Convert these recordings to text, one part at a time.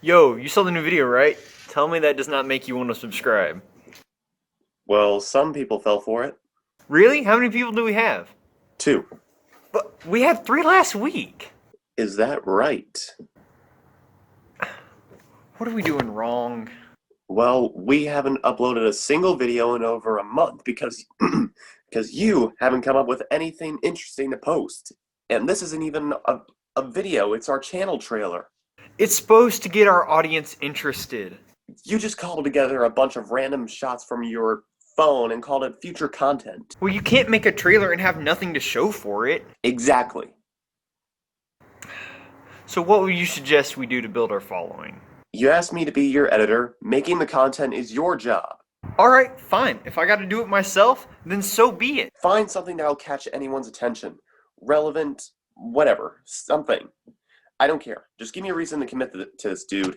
Yo, you saw the new video, right? Tell me that does not make you want to subscribe. Well, some people fell for it. Really? How many people do we have? 2. But we had 3 last week. Is that right? What are we doing wrong? Well, we haven't uploaded a single video in over a month because because you haven't come up with anything interesting to post. And this isn't even a video, it's our channel trailer. It's supposed to get our audience interested. You just cobbled together a bunch of random shots from your phone and called it future content. Well, you can't make a trailer and have nothing to show for it. Exactly. So what would you suggest we do to build our following? You asked me to be your editor. Making the content is your job. Alright, fine. If I gotta do it myself, then so be it. Find something that'll catch anyone's attention. Relevant, whatever. Something. I don't care. Just give me a reason to commit to this, dude.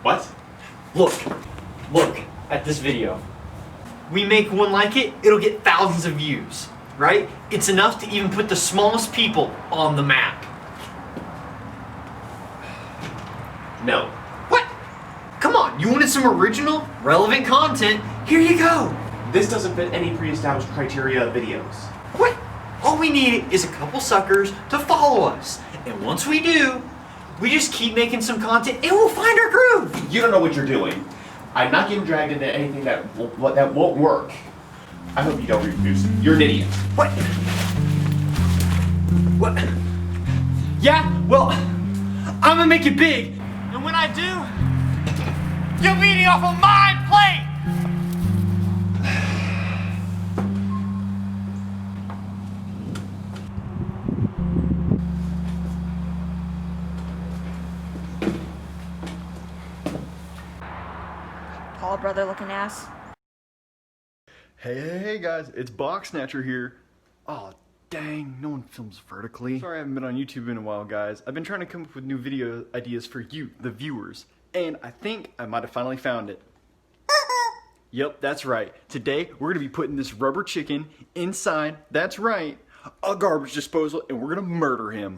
What? Look at this video. We make one like it, it'll get thousands of views, right? It's enough to even put the smallest people on the map. No. What? Come on, you wanted some original, relevant content? Here you go. This doesn't fit any pre-established criteria of videos. What? All we need is a couple suckers to follow us. And once we do, we just keep making some content and we'll find our groove. You don't know what you're doing. I'm not getting dragged into anything that won't work. I hope you don't reproduce. You're an idiot. What? What? Yeah, well, I'm gonna make it big. And when I do, you'll be eating off of my plate! Paul brother looking ass. Hey guys, it's Box Snatcher here. Oh dang, no one films vertically. Sorry I haven't been on YouTube in a while guys. I've been trying to come up with new video ideas for you, the viewers. And I think I might have finally found it. Yep, that's right. Today we're gonna be putting this rubber chicken inside, that's right, a garbage disposal and we're gonna murder him.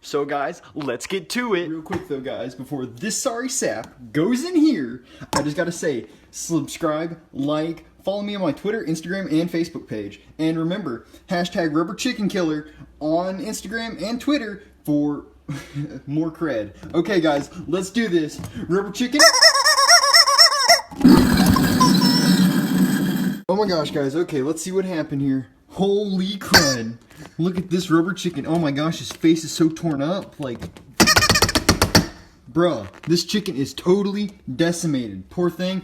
So guys, let's get to it. Real quick though guys, before this sorry sap goes in here, I just gotta say, subscribe, like, follow me on my Twitter, Instagram, and Facebook page. And remember, hashtag Rubber Chicken Killer on Instagram and Twitter for more cred. Okay guys, let's do this. Rubber Chicken. Oh my gosh guys, okay, let's see what happened here. Holy crud. Look at this rubber chicken. Oh my gosh, his face is so torn up. Like, bruh, this chicken is totally decimated. Poor thing.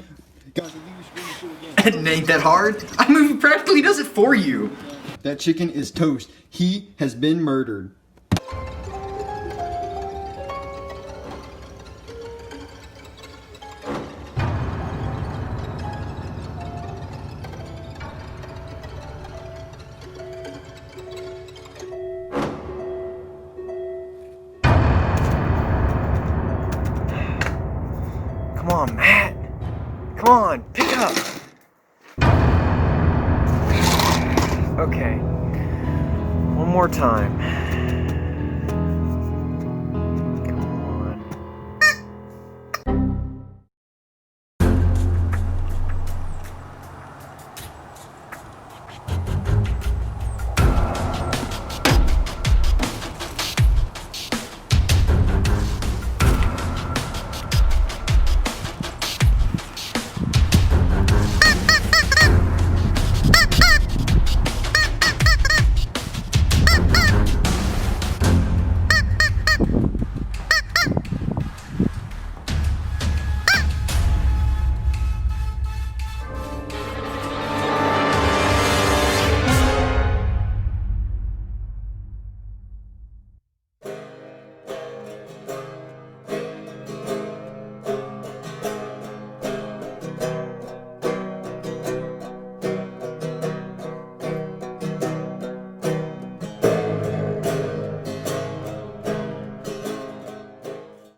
Guys, I think we should bring this show again. It ain't that hard. I mean, he practically does it for you. That chicken is toast. He has been murdered. Come on, Matt. Come on, pick up. Okay. One more time.